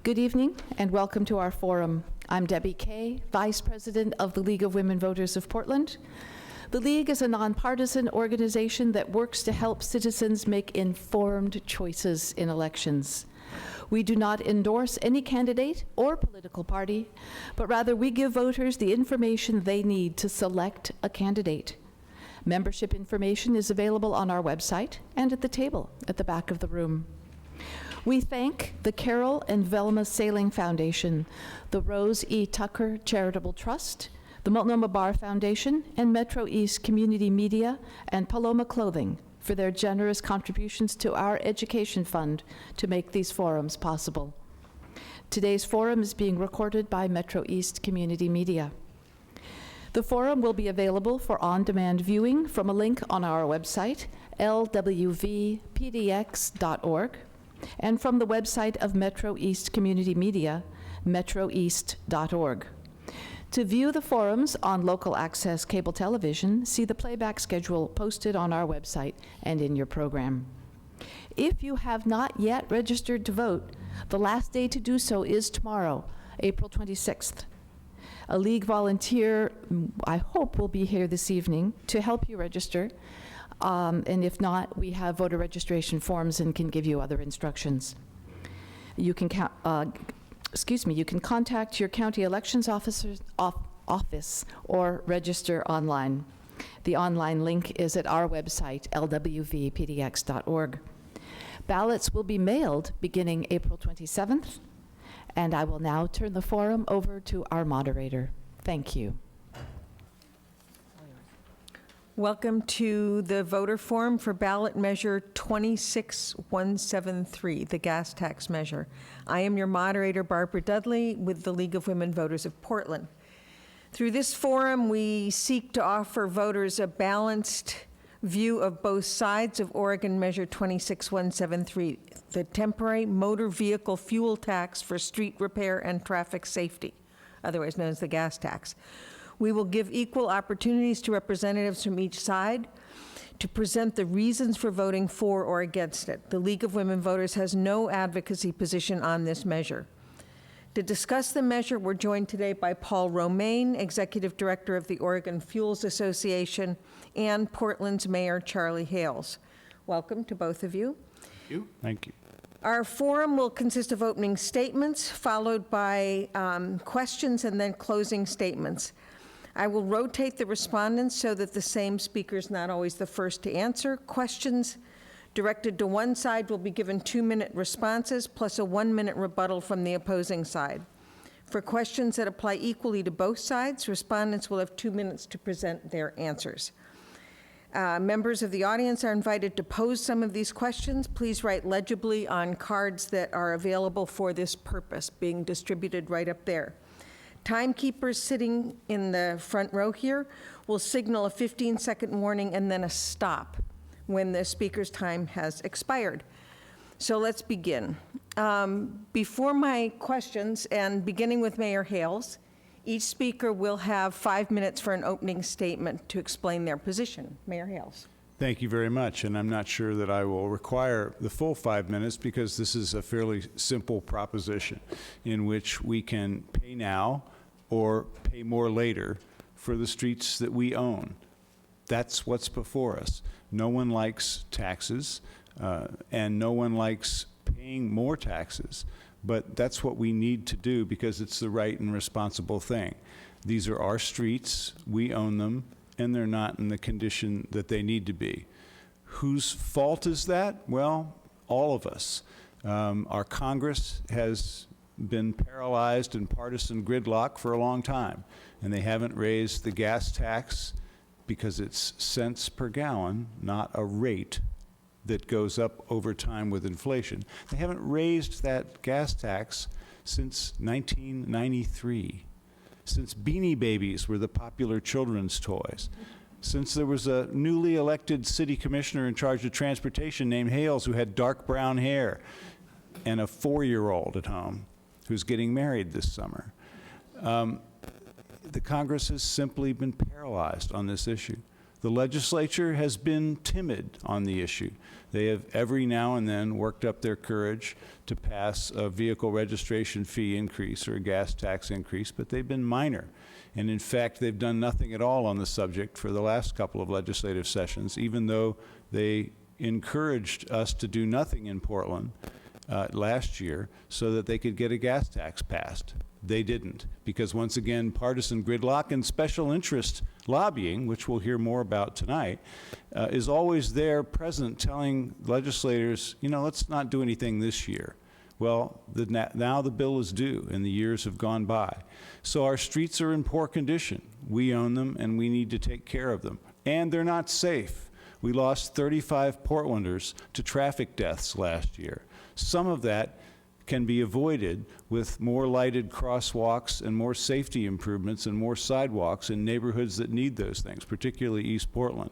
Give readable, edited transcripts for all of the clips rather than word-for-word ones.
Good evening and welcome to our forum. I'm Debbie Kay, Vice President of the League of Women Voters of Portland. The League is a nonpartisan organization that works to help citizens make informed choices in elections. We do not endorse any candidate or political party, but rather we give voters the information they need to select a candidate. Membership information is available on our website and at the table at the back of the room. We thank the Carol and Velma Sailing Foundation, the Rose E. Tucker Charitable Trust, the Multnomah Bar Foundation, and MetroEast Community Media and Paloma Clothing for their generous contributions to our education fund to make these forums possible. Today's forum is being recorded by MetroEast Community Media. The forum will be available for on-demand viewing from a link on our website, lwvpdx.org, and from the website of MetroEast Community Media, metroeast.org. To view the forums on local access cable television, see the playback schedule posted on our website and in your program. If you have not yet registered to vote, the last day to do so is tomorrow, April 26th. A League volunteer, I hope, will be here this evening to help you register. And if not, we have voter registration forms and can give you other instructions. You can you can contact your county elections office or register online. The online link is at our website, lwvpdx.org. Ballots will be mailed beginning April 27th, and I will now turn the forum over to our moderator. Thank you. Welcome to the voter forum for ballot measure 26173, the gas tax measure. I am your moderator, Barbara Dudley, with the League of Women Voters of Portland. Through this forum, we seek to offer voters a balanced view of both sides of Oregon Measure 26173, the temporary motor vehicle fuel tax for street repair and traffic safety, otherwise known as the gas tax. We will give equal opportunities to representatives from each side to present the reasons for voting for or against it. The League of Women Voters has no advocacy position on this measure. To discuss the measure, we're joined today by Paul Romaine, Executive Director of the Oregon Fuels Association, and Portland's Mayor Charlie Hales. Welcome to both of you. Thank you. Thank you. Our forum will consist of opening statements, followed by questions and then closing statements. I will rotate the respondents so that the same speaker is not always the first to answer. Questions directed to one side will be given 2-minute responses plus a 1-minute rebuttal from the opposing side. For questions that apply equally to both sides, respondents will have 2 minutes to present their answers. Members of the audience are invited to pose some of these questions. Please write legibly on cards that are available for this purpose, being distributed right up there. Timekeepers sitting in the front row here will signal a 15-second warning and then a stop when the speaker's time has expired. So let's begin. Before my questions, and beginning with Mayor Hales, each speaker will have 5 minutes for an opening statement to explain their position. Mayor Hales. Thank you very much, and I'm not sure that I will require the full 5 minutes because this is a fairly simple proposition in which we can pay now or pay more later for the streets that we own. That's what's before us. No one likes taxes, and no one likes paying more taxes, but that's what we need to do because it's the right and responsible thing. These are our streets, we own them, and they're not in the condition that they need to be. Whose fault is that? Well, all of us. Our Congress has been paralyzed in partisan gridlock for a long time, and they haven't raised the gas tax because it's cents per gallon, not a rate that goes up over time with inflation. They haven't raised that gas tax since 1993, since Beanie Babies were the popular children's toys, since there was a newly elected city commissioner in charge of transportation named Hales who had dark brown hair and a 4-year-old at home who's getting married this summer. The Congress has simply been paralyzed on this issue. The legislature has been timid on the issue. They have every now and then worked up their courage to pass a vehicle registration fee increase or a gas tax increase, but they've been minor. And in fact, they've done nothing at all on the subject for the last couple of legislative sessions, even though they encouraged us to do nothing in Portland last year so that they could get a gas tax passed. They didn't, because once again, partisan gridlock and special interest lobbying, which we'll hear more about tonight, is always there present telling legislators, you know, let's not do anything this year. Well, now the bill is due and the years have gone by. So our streets are in poor condition. We own them and we need to take care of them. And they're not safe. We lost 35 Portlanders to traffic deaths last year. Some of that can be avoided with more lighted crosswalks and more safety improvements and more sidewalks in neighborhoods that need those things, particularly East Portland.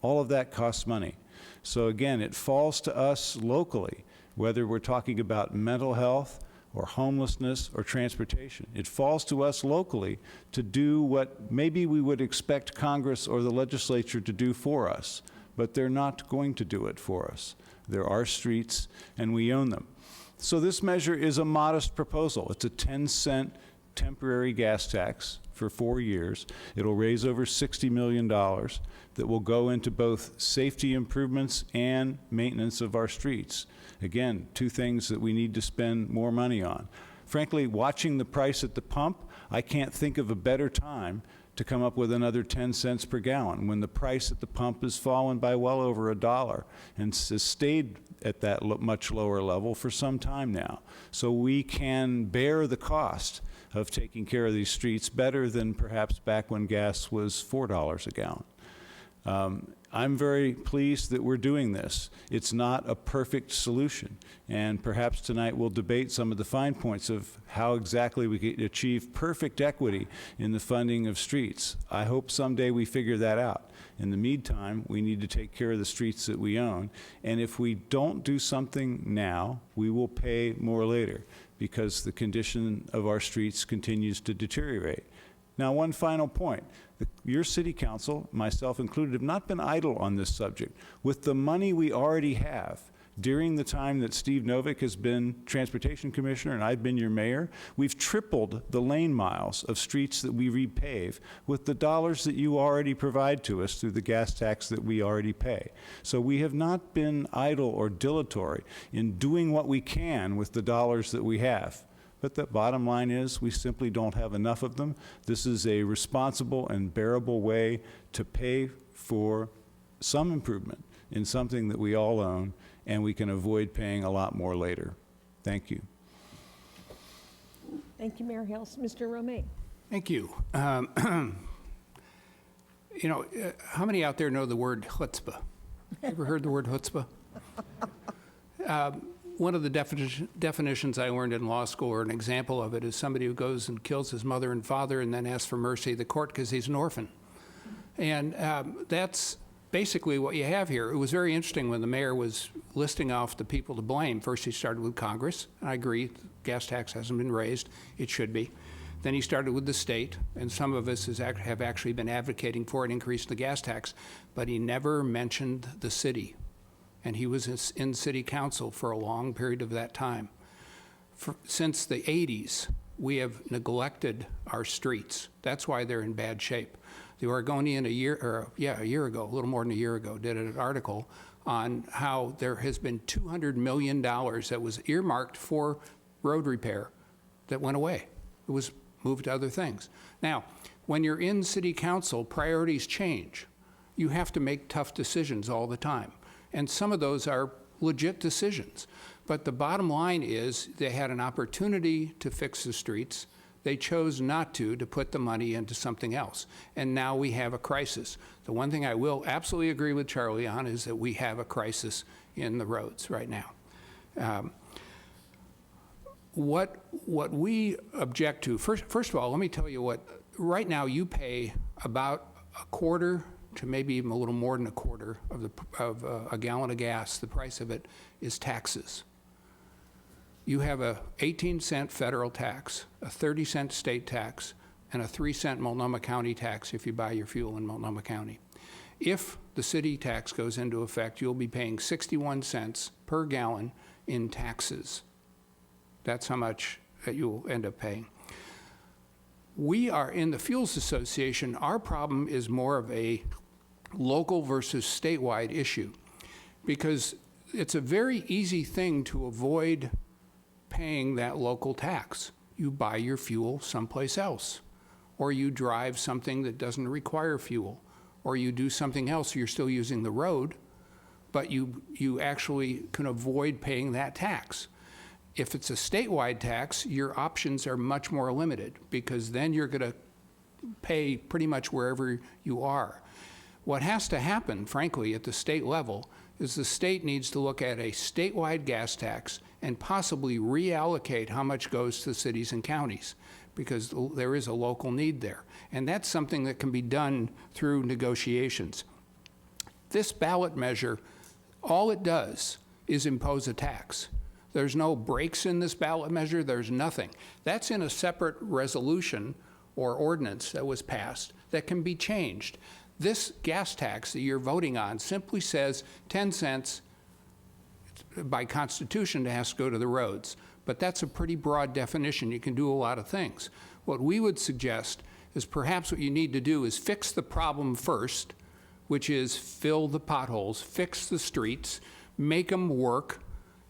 All of that costs money. So again, it falls to us locally, whether we're talking about mental health or homelessness or transportation. It falls to us locally to do what maybe we would expect Congress or the legislature to do for us, but they're not going to do it for us. There are streets and we own them. So this measure is a modest proposal. It's a 10-cent temporary gas tax for 4 years. It'll raise over $60 million that will go into both safety improvements and maintenance of our streets. Again, two things that we need to spend more money on. Frankly, watching the price at the pump, I can't think of a better time to come up with another 10 cents per gallon when the price at the pump has fallen by well over $1 and has stayed at that much lower level for some time now. So we can bear the cost of taking care of these streets better than perhaps back when gas was $4 a gallon. I'm very pleased that we're doing this. It's not a perfect solution, and perhaps tonight we'll debate some of the fine points of how exactly we can achieve perfect equity in the funding of streets. I hope someday we figure that out. In the meantime, we need to take care of the streets that we own, and if we don't do something now, we will pay more later because the condition of our streets continues to deteriorate. Now, one final point. Your city council, myself included, have not been idle on this subject. With the money we already have, during the time that Steve Novick has been transportation commissioner and I've been your mayor, we've tripled the lane miles of streets that we repave with the dollars that you already provide to us through the gas tax that we already pay. So we have not been idle or dilatory in doing what we can with the dollars that we have. But the bottom line is we simply don't have enough of them. This is a responsible and bearable way to pay for some improvement in something that we all own, and we can avoid paying a lot more later. Thank you. Thank you, Mayor Hills. Mr. Romaine. Thank you. You know, how many out there know the word chutzpah? Ever heard the word chutzpah? One of the definitions I learned in law school, or an example of it, is somebody who goes and kills his mother and father and then asks for mercy of the court because he's an orphan. And that's basically what you have here. It was very interesting when the mayor was listing off the people to blame. First, he started with Congress. I agree, the gas tax hasn't been raised. It should be. Then he started with the state, and some of us have actually been advocating for an increase in the gas tax, but he never mentioned the city. And he was in city council for a long period of that time. Since the 80s, we have neglected our streets. That's why they're in bad shape. The Oregonian a year ago, a little more than a year ago, did an article on how there has been $200 million that was earmarked for road repair that went away. It was moved to other things. Now, when you're in city council, priorities change. You have to make tough decisions all the time. And some of those are legit decisions. But the bottom line is they had an opportunity to fix the streets. They chose not to put the money into something else. And now we have a crisis. The one thing I will absolutely agree with Charlie on is that we have a crisis in the roads right now. What we object to, first of all, let me tell you what, right now you pay about a quarter to maybe even a little more than a quarter of a gallon of gas. The price of it is taxes. You have a 18-cent federal tax, a 30-cent state tax, and a 3-cent Multnomah County tax if you buy your fuel in Multnomah County. If the city tax goes into effect, you'll be paying 61 cents per gallon in taxes. That's how much that you'll end up paying. We are in the Fuels Association, our problem is more of a local versus statewide issue, because it's a very easy thing to avoid paying that local tax. You buy your fuel someplace else, or you drive something that doesn't require fuel, or you do something else, you're still using the road, but you actually can avoid paying that tax. If it's a statewide tax, your options are much more limited, because then you're going to pay pretty much wherever you are. What has to happen, frankly, at the state level is the state needs to look at a statewide gas tax and possibly reallocate how much goes to cities and counties, because there is a local need there. And that's something that can be done through negotiations. This ballot measure, all it does is impose a tax. There's no breaks in this ballot measure, there's nothing. That's in a separate resolution or ordinance that was passed that can be changed. This gas tax that you're voting on simply says 10 cents by Constitution has to go to the roads. But that's a pretty broad definition. You can do a lot of things. What we would suggest is perhaps what you need to do is fix the problem first, which is fill the potholes, fix the streets, make them work,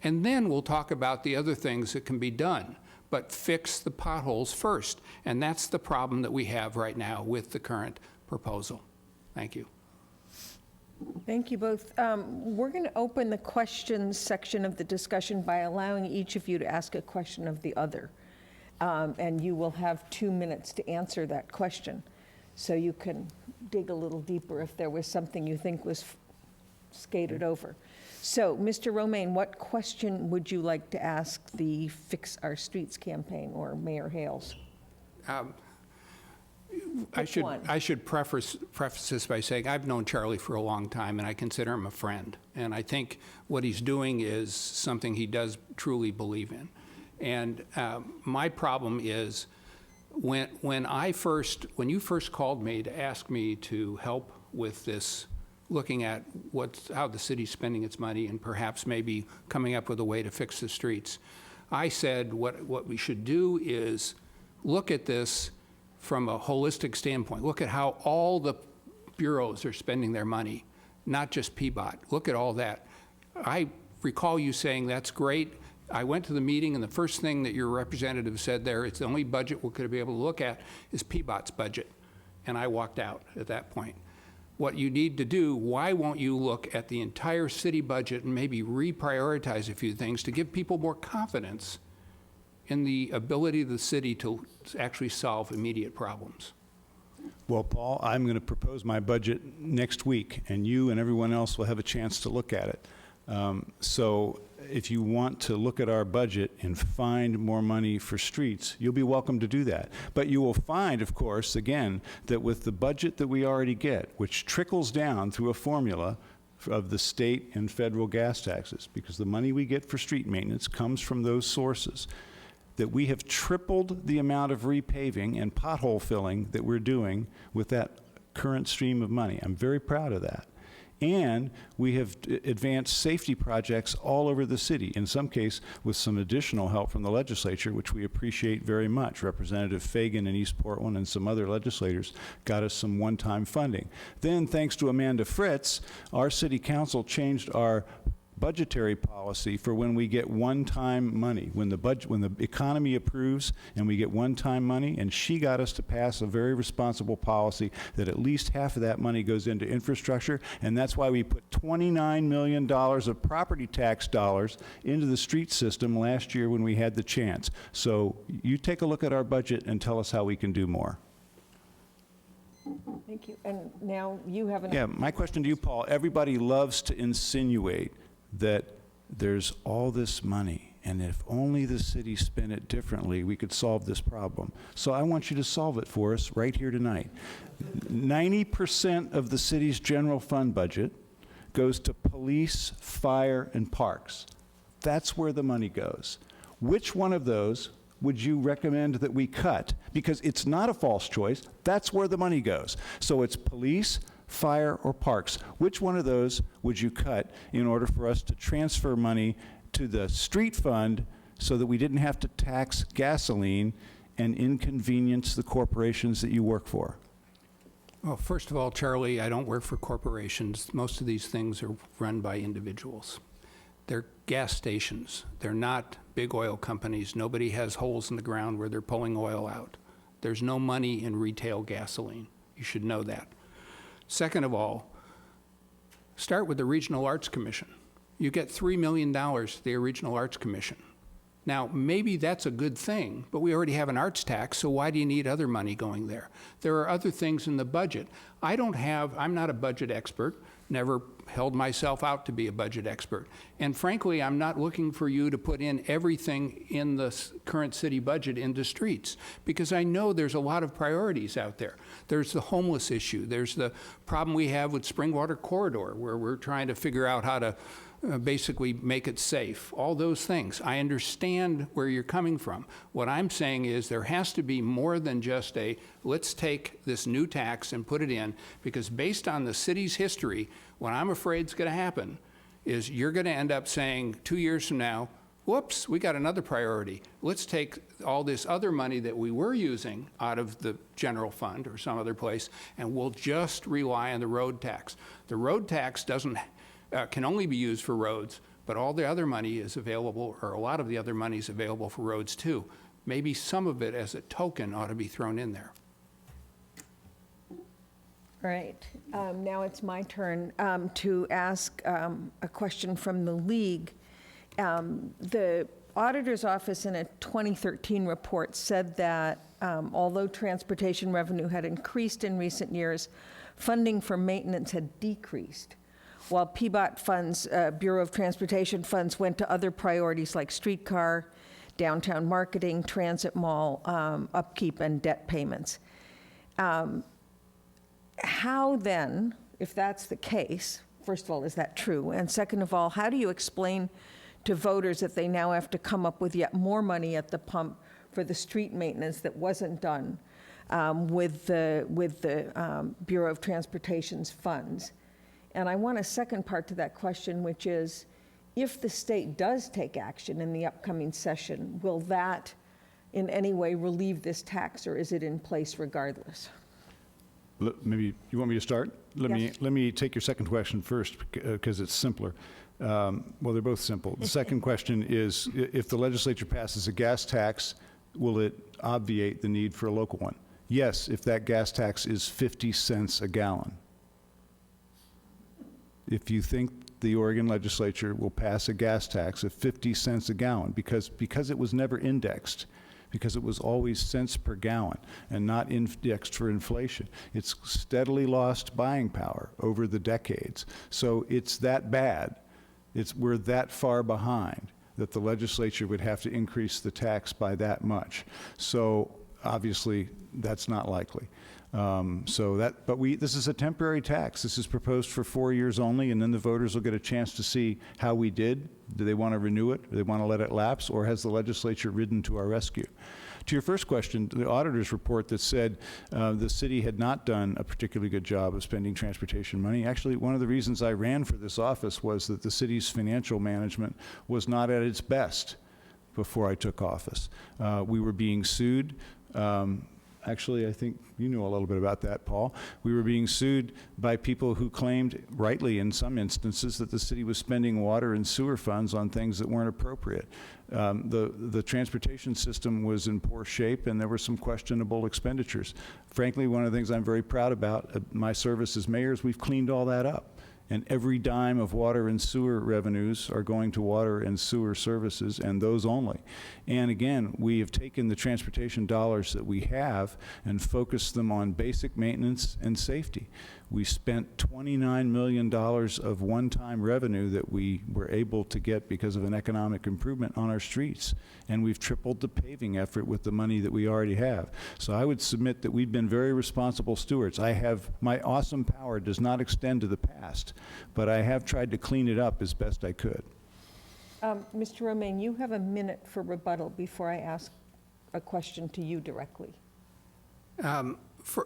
and then we'll talk about the other things that can be done. But fix the potholes first. And that's the problem that we have right now with the current proposal. Thank you. Thank you both. We're going to open the questions section of the discussion by allowing each of you to ask a question of the other. And you will have 2 minutes to answer that question. So you can dig a little deeper if there was something you think was skated over. So, Mr. Romaine, what question would you like to ask the Fix Our Streets campaign or Mayor Hales? I should preface this by saying I've known Charlie for a long time, and I consider him a friend. And I think what he's doing is something he does truly believe in. And my problem is when you first called me to ask me to help with this, looking at how the city's spending its money and perhaps maybe coming up with a way to fix the streets, I said what we should do is look at this from a holistic standpoint. Look at how all the bureaus are spending their money, not just PBOT. Look at all that. I recall you saying, that's great. I went to the meeting, and the first thing that your representative said there, it's the only budget we're going to be able to look at is PBOT's budget. And I walked out at that point. What you need to do, why won't you look at the entire city budget and maybe reprioritize a few things to give people more confidence in the ability of the city to actually solve immediate problems? Well, Paul, I'm going to propose my budget next week, and you and everyone else will have a chance to look at it. So if you want to look at our budget and find more money for streets, you'll be welcome to do that. But you will find, of course, again, that with the budget that we already get, which trickles down through a formula of the state and federal gas taxes, because the money we get for street maintenance comes from those sources, that we have tripled the amount of repaving and pothole filling that we're doing with that current stream of money. I'm very proud of that. And we have advanced safety projects all over the city, in some case with some additional help from the legislature, which we appreciate very much. Representative Fagan in East Portland and some other legislators got us some one-time funding. Then, thanks to Amanda Fritz, our city council changed our budgetary policy for when we get one-time money, when the economy approves and we get one-time money, and she got us to pass a very responsible policy that at least half of that money goes into infrastructure, and that's why we put $29 million of property tax dollars into the street system last year when we had the chance. So you take a look at our budget and tell us how we can do more. Thank you. And now you have an... Yeah, my question to you, Paul, everybody loves to insinuate that there's all this money, and if only the city spent it differently, we could solve this problem. So I want you to solve it for us right here tonight. 90% of the city's general fund budget goes to police, fire, and parks. That's where the money goes. Which one of those would you recommend that we cut? Because it's not a false choice. That's where the money goes. So it's police, fire, or parks? Which one of those would you cut in order for us to transfer money to the street fund so that we didn't have to tax gasoline and inconvenience the corporations that you work for? Well, first of all, Charlie, I don't work for corporations. Most of these things are run by individuals. They're gas stations. They're not big oil companies. Nobody has holes in the ground where they're pulling oil out. There's no money in retail gasoline. You should know that. Second of all, start with the Regional Arts Commission. You get $3 million to the Regional Arts Commission. Now, maybe that's a good thing, but we already have an arts tax, so why do you need other money going there? There are other things in the budget. I'm not a budget expert, never held myself out to be a budget expert. And frankly, I'm not looking for you to put in everything in the current city budget into streets, because I know there's a lot of priorities out there. There's the homeless issue. There's the problem we have with Springwater Corridor, where we're trying to figure out how to basically make it safe, all those things. I understand where you're coming from. What I'm saying is there has to be more than just let's take this new tax and put it in, because based on the city's history, what I'm afraid is going to happen is you're going to end up saying 2 years from now, whoops, we got another priority. Let's take all this other money that we were using out of the general fund or some other place, and we'll just rely on the road tax. The road tax can only be used for roads, but all the other money is available, or a lot of the other money is available for roads too. Maybe some of it as a token ought to be thrown in there. All right, now it's my turn to ask a question from the league. The auditor's office in a 2013 report said that although transportation revenue had increased in recent years, funding for maintenance had decreased, while PBOT funds, Bureau of Transportation funds, went to other priorities like streetcar, downtown marketing, transit mall, upkeep, and debt payments. How then, if that's the case, first of all, is that true? And second of all, how do you explain to voters that they now have to come up with yet more money at the pump for the street maintenance that wasn't done with the Bureau of Transportation's funds? And I want a second part to that question, which is, if the state does take action in the upcoming session, will that in any way relieve this tax, or is it in place regardless? Maybe you want me to start? Yes. Let me take your second question first, because it's simpler. Well, they're both simple. The second question is, if the legislature passes a gas tax, will it obviate the need for a local one? Yes, if that gas tax is 50 cents a gallon. If you think the Oregon legislature will pass a gas tax of 50 cents a gallon, because it was never indexed, because it was always cents per gallon and not indexed for inflation, it's steadily lost buying power over the decades. So it's that bad. We're that far behind that the legislature would have to increase the tax by that much. So obviously, that's not likely. This is a temporary tax. This is proposed for 4 years only, and then the voters will get a chance to see how we did. Do they want to renew it? Do they want to let it lapse? Or has the legislature ridden to our rescue? To your first question, the auditor's report that said the city had not done a particularly good job of spending transportation money. Actually, one of the reasons I ran for this office was that the city's financial management was not at its best before I took office. We were being sued. Actually, I think you know a little bit about that, Paul. We were being sued by people who claimed, rightly in some instances, that the city was spending water and sewer funds on things that weren't appropriate. The transportation system was in poor shape, and there were some questionable expenditures. Frankly, one of the things I'm very proud about my service as mayor is we've cleaned all that up. And every dime of water and sewer revenues are going to water and sewer services, and those only. And again, we have taken the transportation dollars that we have and focused them on basic maintenance and safety. We spent $29 million of one-time revenue that we were able to get because of an economic improvement on our streets. And we've tripled the paving effort with the money that we already have. So I would submit that we've been very responsible stewards. My awesome power does not extend to the past, but I have tried to clean it up as best I could. Mr. Romaine, you have a minute for rebuttal before I ask a question to you directly.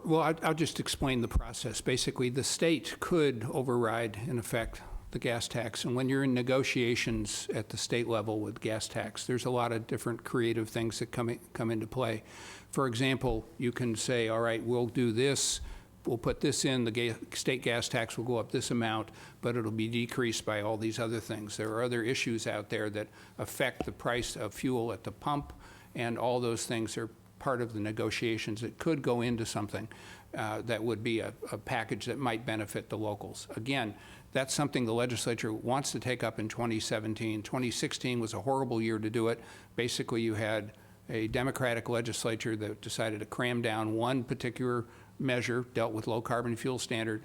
I'll just explain the process. Basically, the state could override, in effect, the gas tax. And when you're in negotiations at the state level with gas tax, there's a lot of different creative things that come into play. For example, you can say, all right, we'll do this, we'll put this in, the state gas tax will go up this amount, but it'll be decreased by all these other things. There are other issues out there that affect the price of fuel at the pump, and all those things are part of the negotiations that could go into something that would be a package that might benefit the locals. Again, that's something the legislature wants to take up in 2017. 2016 was a horrible year to do it. Basically, you had a Democratic legislature that decided to cram down one particular measure, dealt with low carbon fuel standard,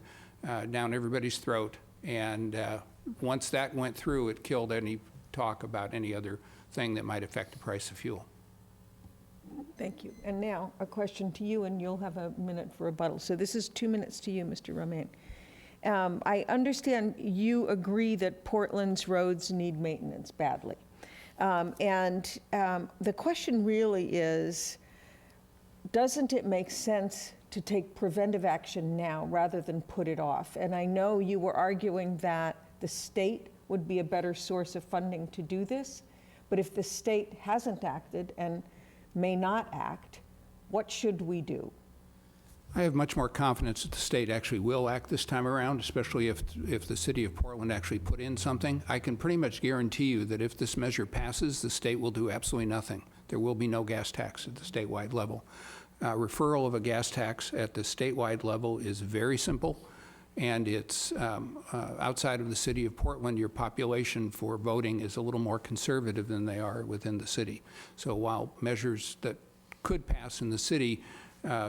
down everybody's throat. And once that went through, it killed any talk about any other thing that might affect the price of fuel. Thank you. And now, a question to you, and you'll have a minute for rebuttal. So this is 2 minutes to you, Mr. Romaine. I understand you agree that Portland's roads need maintenance badly. The question really is, doesn't it make sense to take preventive action now rather than put it off? And I know you were arguing that the state would be a better source of funding to do this, but if the state hasn't acted and may not act, what should we do? I have much more confidence that the state actually will act this time around, especially if the city of Portland actually put in something. I can pretty much guarantee you that if this measure passes, the state will do absolutely nothing. There will be no gas tax at the statewide level. Referral of a gas tax at the statewide level is very simple, and it's outside of the city of Portland, your population for voting is a little more conservative than they are within the city. So while measures that could pass in the city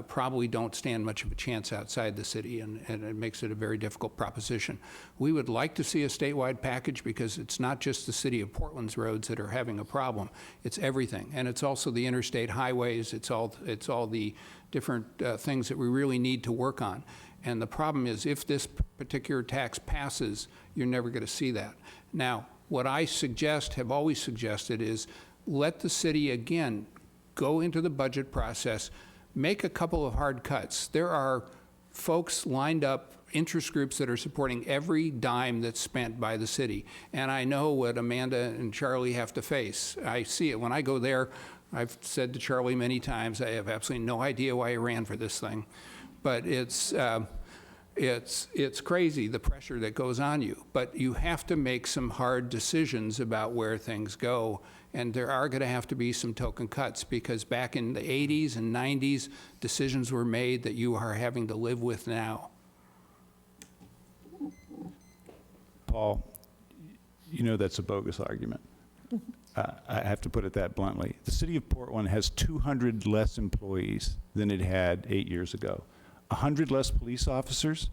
probably don't stand much of a chance outside the city, and it makes it a very difficult proposition. We would like to see a statewide package because it's not just the city of Portland's roads that are having a problem. It's everything, and it's also the interstate highways. It's all the different things that we really need to work on. And the problem is, if this particular tax passes, you're never going to see that. Now, what I have always suggested is let the city, again, go into the budget process, make a couple of hard cuts. There are folks lined up, interest groups that are supporting every dime that's spent by the city. And I know what Amanda and Charlie have to face. I see it. When I go there, I've said to Charlie many times, I have absolutely no idea why I ran for this thing. But it's crazy, the pressure that goes on you. But you have to make some hard decisions about where things go. And there are going to have to be some token cuts, because back in the 80s and 90s, decisions were made that you are having to live with now. Paul, you know that's a bogus argument. I have to put it that bluntly. The city of Portland has 200 less employees than it had 8 years ago. 100 less police officers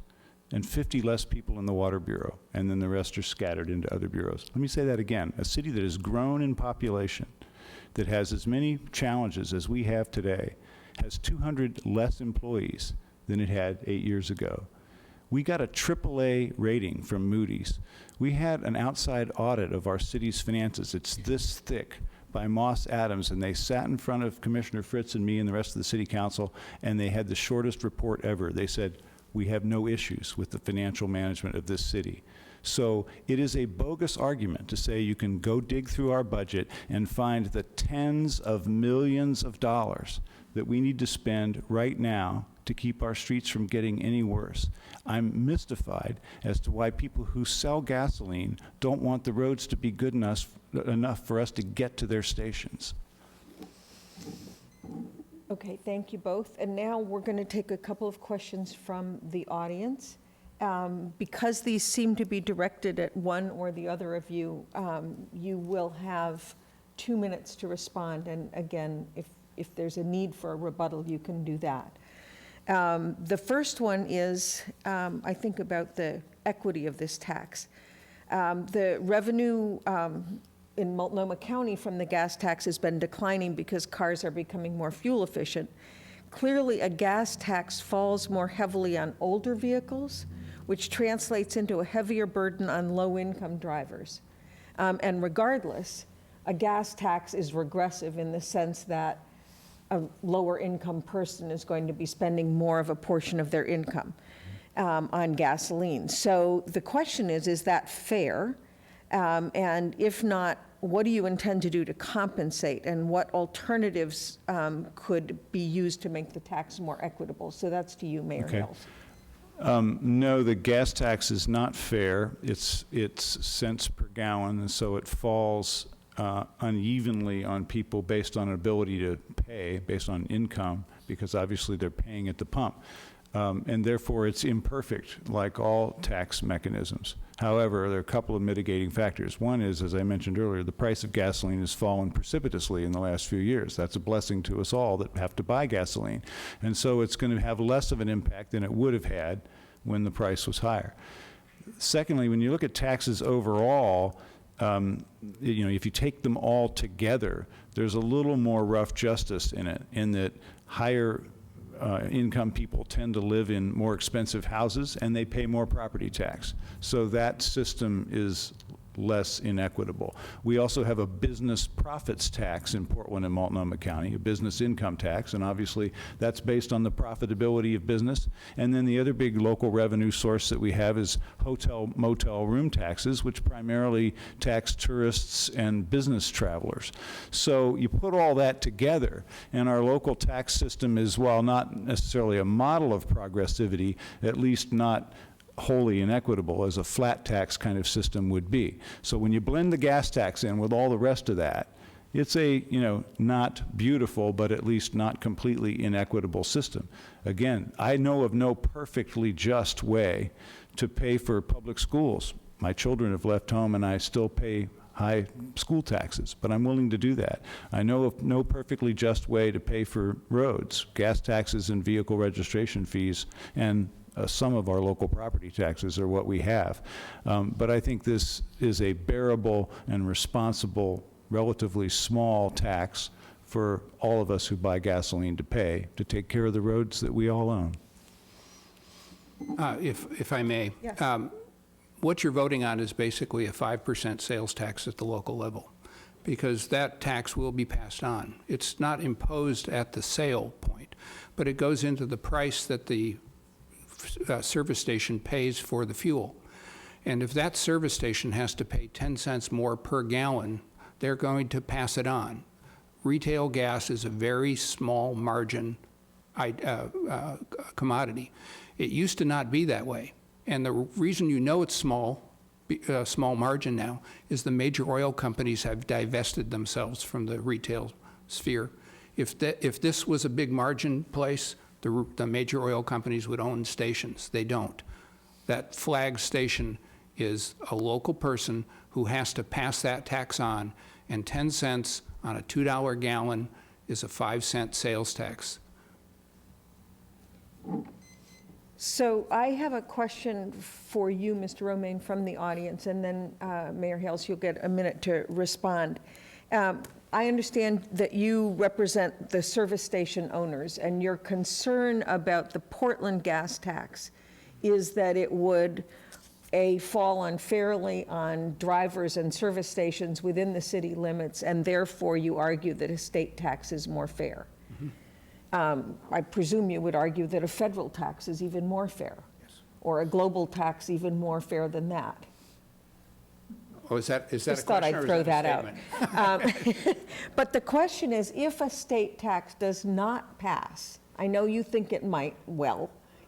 and 50 less people in the Water Bureau, and then the rest are scattered into other bureaus. Let me say that again. A city that has grown in population, that has as many challenges as we have today, has 200 less employees than it had 8 years ago. We got a AAA rating from Moody's. We had an outside audit of our city's finances. It's this thick, by Moss Adams, and they sat in front of Commissioner Fritz and me and the rest of the city council, and they had the shortest report ever. They said, we have no issues with the financial management of this city. So it is a bogus argument to say you can go dig through our budget and find the tens of millions of dollars that we need to spend right now to keep our streets from getting any worse. I'm mystified as to why people who sell gasoline don't want the roads to be good enough for us to get to their stations. Okay, thank you both. And now we're going to take a couple of questions from the audience. Because these seem to be directed at one or the other of you, you will have 2 minutes to respond. And again, if there's a need for a rebuttal, you can do that. The first one is, I think, about the equity of this tax. The revenue in Multnomah County from the gas tax has been declining because cars are becoming more fuel efficient. Clearly, a gas tax falls more heavily on older vehicles, which translates into a heavier burden on low-income drivers. And regardless, a gas tax is regressive in the sense that a lower income person is going to be spending more of a portion of their income on gasoline. So the question is that fair? And if not, what do you intend to do to compensate, and what alternatives could be used to make the tax more equitable? So that's to you, Mayor Okay. Hills. No, the gas tax is not fair. It's cents per gallon, and so it falls unevenly on people based on ability to pay, based on income, because obviously they're paying at the pump. And therefore, it's imperfect, like all tax mechanisms. However, there are a couple of mitigating factors. One is, as I mentioned earlier, the price of gasoline has fallen precipitously in the last few years. That's a blessing to us all that have to buy gasoline. And so it's going to have less of an impact than it would have had when the price was higher. Secondly, when you look at taxes overall, if you take them all together, there's a little more rough justice in it, in that higher income people tend to live in more expensive houses and they pay more property tax. So that system is less inequitable. We also have a business profits tax in Portland and Multnomah County, a business income tax, and obviously that's based on the profitability of business. And then the other big local revenue source that we have is hotel, motel room taxes, which primarily tax tourists and business travelers. So you put all that together, and our local tax system is, while not necessarily a model of progressivity, at least not wholly inequitable as a flat tax kind of system would be. So when you blend the gas tax in with all the rest of that, it's a, not beautiful, but at least not completely inequitable system. Again, I know of no perfectly just way to pay for public schools. My children have left home and I still pay high school taxes, but I'm willing to do that. I know of no perfectly just way to pay for roads, gas taxes and vehicle registration fees, and some of our local property taxes are what we have. But I think this is a bearable and responsible, relatively small tax for all of us who buy gasoline to pay to take care of the roads that we all own. If I may. Yes. What you're voting on is basically a 5% sales tax at the local level, because that tax will be passed on. It's not imposed at the sale point, but it goes into the price that the service station pays for the fuel. And if that service station has to pay 10 cents more per gallon, they're going to pass it on. Retail gas is a very small margin commodity. It used to not be that way. And the reason you know it's small margin now is the major oil companies have divested themselves from the retail sphere. If this was a big margin place, the major oil companies would own stations. They don't. That flag station is a local person who has to pass that tax on, and 10 cents on a $2 gallon is a 5-cent sales tax. So I have a question for you, Mr. Romaine, from the audience, and then Mayor Hales, you'll get a minute to respond. I understand that you represent the service station owners, and your concern about the Portland gas tax is that it would, fall unfairly on drivers and service stations within the city limits, and therefore you argue that a state tax is more fair. I presume you would argue that a federal tax is even more fair, or a global tax even more fair than that. Oh, is that a question? Just thought I'd throw that out. Statement? But the question is, if a state tax does not pass, I know you think it might,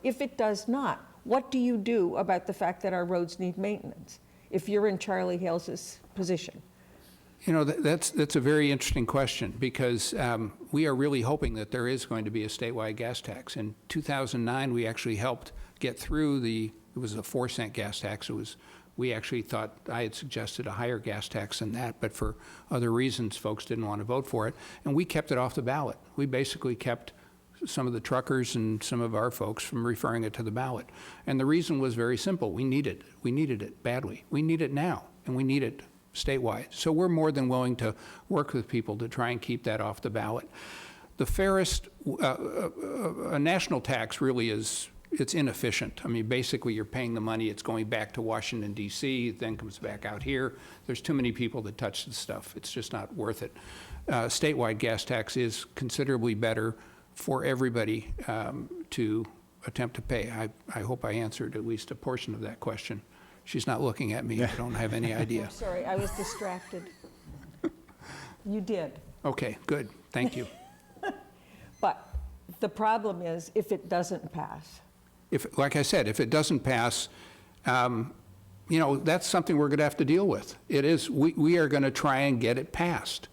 if it does not, what do you do about the fact that our roads need maintenance, if you're in Charlie Hales's position? That's a very interesting question, because we are really hoping that there is going to be a statewide gas tax. In 2009, we actually helped get through it was a 4-cent gas tax. We actually thought, I had suggested a higher gas tax than that, but for other reasons, folks didn't want to vote for it. And we kept it off the ballot. We basically kept some of the truckers and some of our folks from referring it to the ballot. And the reason was very simple. We needed it badly. We need it now, and we need it statewide. So we're more than willing to work with people to try and keep that off the ballot. The fairest, a national tax really is, it's inefficient. I mean, basically you're paying the money, it's going back to Washington, D.C., then comes back out here. There's too many people that touch the stuff. It's just not worth it. statewide gas tax is considerably better for everybody to attempt to pay. I hope I answered at least a portion of that question. She's not looking at me. I don't have any idea. Sorry, I was distracted. You did. Okay, good. Thank you. But the problem is if it doesn't pass. If, like I said, if it doesn't pass, you know, that's something we're going to have to deal with. It is, we are going to try and get it passed.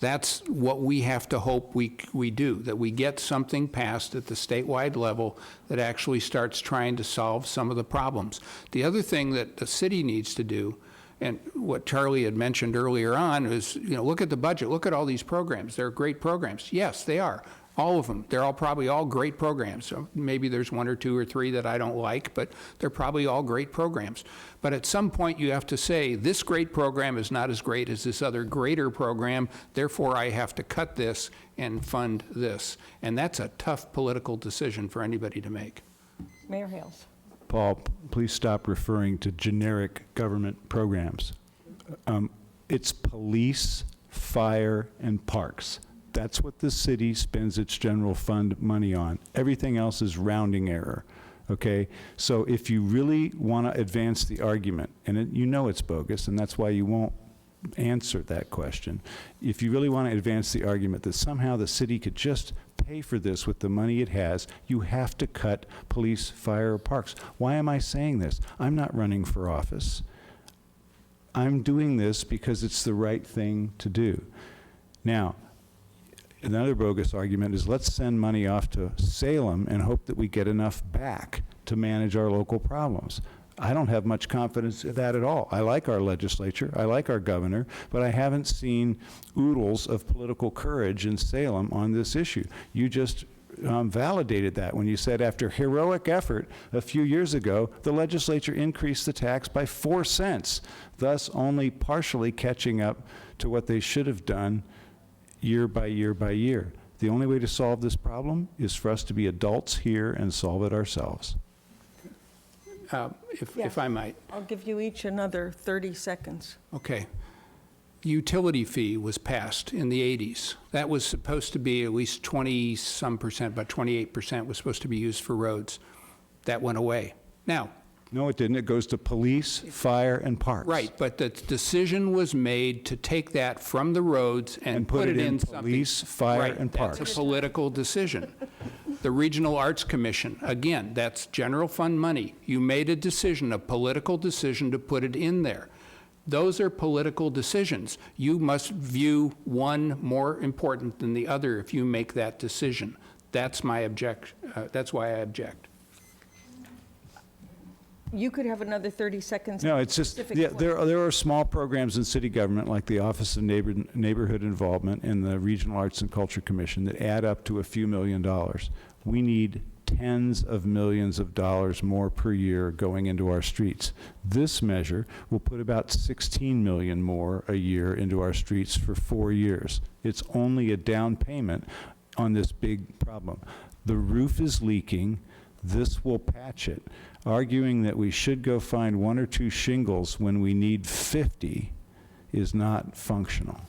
That's what we have to hope we do, that we get something passed at the statewide level that actually starts trying to solve some of the problems. The other thing that the city needs to do, and what Charlie had mentioned earlier on, is, you know, look at the budget, look at all these programs. They're great programs. Yes, they are. All of them. They're all probably all great programs. So maybe there's one or two or three that I don't like, but they're probably all great programs. But at some point you have to say, this great program is not as great as this other greater program, therefore I have to cut this and fund this. And that's a tough political decision for anybody to make. Mayor Hales. Paul, please stop referring to generic government programs. It's police, fire, and parks. That's what the city spends its general fund money on. Everything else is rounding error, okay? So if you really want to advance the argument, and you know it's bogus, and that's why you won't answer that question. If you really want to advance the argument that somehow the city could just pay for this with the money it has, you have to cut police, fire, or parks. Why am I saying this? I'm not running for office. I'm doing this because it's the right thing to do. Now, another bogus argument is let's send money off to Salem and hope that we get enough back to manage our local problems. I don't have much confidence in that at all. I like our legislature, I like our governor, but I haven't seen oodles of political courage in Salem on this issue. You just validated that when you said after heroic effort a few years ago, the legislature increased the tax by 4 cents, thus only partially catching up to what they should have done year by year by year. The only way to solve this problem is for us to be adults here and solve it ourselves. If I might. I'll give you each another 30 seconds. Okay. Utility fee was passed in the 80s. That was supposed to be at least 20-some%, about 28% was supposed to be used for roads. That went away. Now, No, it didn't. It goes to police, fire, and parks. right, but the decision was made to take that from the roads and put it in something. police, fire, Right, and parks. That's a political decision. The Regional Arts Commission, again, that's general fund money. You made a decision, a political decision to put it in there. Those are political decisions. You must view one more important than the other if you make that decision. That's my that's why I object. You could have another 30 seconds. No, it's just, Specific yeah, point. there are small programs in city government, like the Office of Neighborhood Involvement and the Regional Arts and Culture Commission, that add up to a few $1 million. We need tens of millions of dollars more per year going into our streets. This measure will put about 16 million more a year into our streets for 4 years. It's only a down payment on this big problem. The roof is leaking. This will patch it. Arguing that we should go find 1 or 2 shingles when we need 50 is not functional.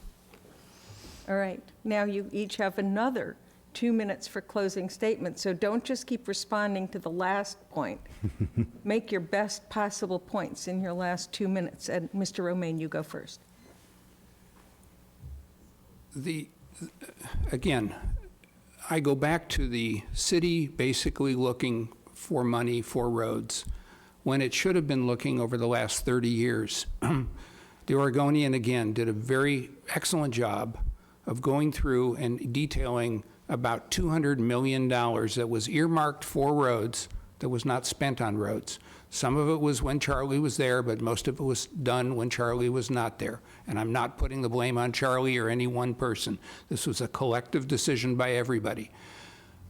All right. Now you each have another 2 minutes for closing statements. So don't just keep responding to the last point. Make your best possible points in your last 2 minutes. And Mr. Romaine, you go first. Again, I go back to the city basically looking for money for roads when it should have been looking over the last 30 years. The Oregonian, again, did a very excellent job of going through and detailing about $200 million that was earmarked for roads that was not spent on roads. Some of it was when Charlie was there, but most of it was done when Charlie was not there. And I'm not putting the blame on Charlie or any one person. This was a collective decision by everybody.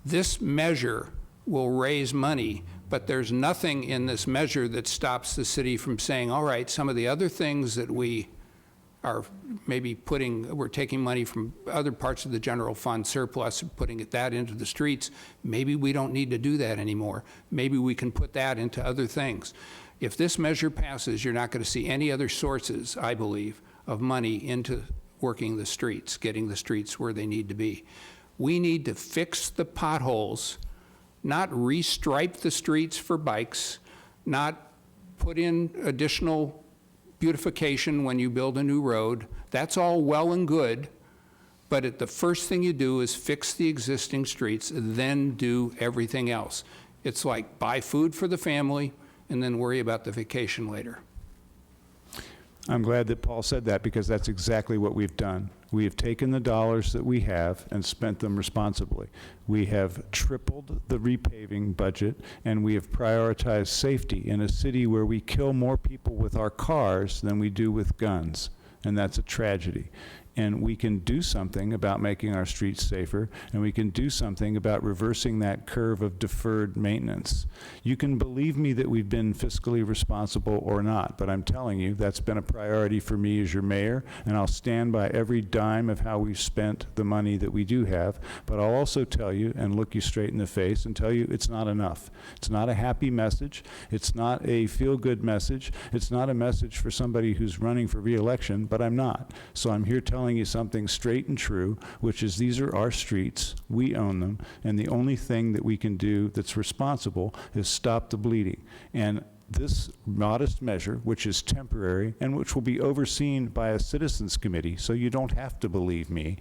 This measure will raise money, but there's nothing in this measure that stops the city from saying, all right, some of the other things that we are maybe we're taking money from other parts of the general fund surplus and putting that into the streets. Maybe we don't need to do that anymore. Maybe we can put that into other things. If this measure passes, you're not going to see any other sources, I believe, of money into working the streets, getting the streets where they need to be. We need to fix the potholes, not restripe the streets for bikes, not put in additional beautification when you build a new road. That's all well and good, but the first thing you do is fix the existing streets, then do everything else. It's like buy food for the family and then worry about the vacation later. I'm glad that Paul said that, because that's exactly what we've done. We have taken the dollars that we have and spent them responsibly. We have tripled the repaving budget, and we have prioritized safety in a city where we kill more people with our cars than we do with guns, and that's a tragedy. And we can do something about making our streets safer, and we can do something about reversing that curve of deferred maintenance. You can believe me that we've been fiscally responsible or not, but I'm telling you, that's been a priority for me as your mayor, and I'll stand by every dime of how we've spent the money that we do have. But I'll also tell you and look you straight in the face and tell you it's not enough. It's not a happy message. It's not a feel-good message. It's not a message for somebody who's running for re-election, but I'm not. So I'm here telling you something straight and true, which is these are our streets, we own them, and the only thing that we can do that's responsible is stop the bleeding. And this modest measure, which is temporary and which will be overseen by a citizens committee, so you don't have to believe me,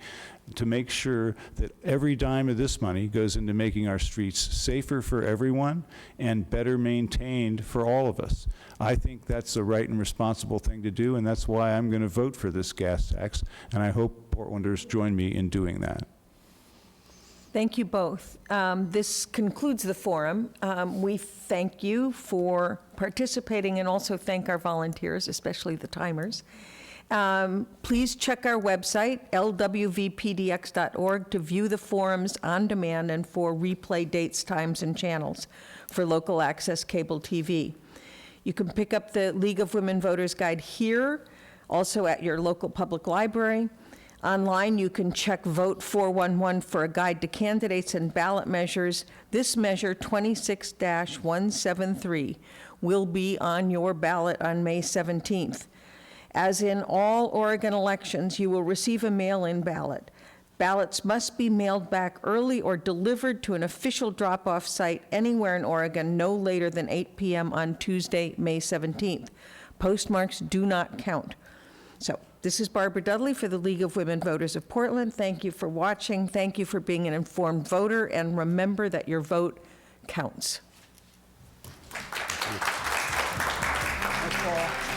to make sure that every dime of this money goes into making our streets safer for everyone and better maintained for all of us. I think that's the right and responsible thing to do, and that's why I'm going to vote for this gas tax, and I hope Portlanders join me in doing that. Thank you both. This concludes the forum. We thank you for participating and also thank our volunteers, especially the timers. Please check our website, lwvpdx.org, to view the forums on demand and for replay dates, times, and channels for local access cable TV. You can pick up the League of Women Voters Guide here, also at your local public library. Online, you can check Vote 411 for a guide to candidates and ballot measures. This measure, 26-173, will be on your ballot on May 17th. As in all Oregon elections, you will receive a mail-in ballot. Ballots must be mailed back early or delivered to an official drop-off site anywhere in Oregon no later than 8 p.m. on Tuesday, May 17th. Postmarks do not count. So, this is Barbara Dudley for the League of Women Voters of Portland. Thank you for watching. Thank you for being an informed voter, and remember that your vote counts. Thank you.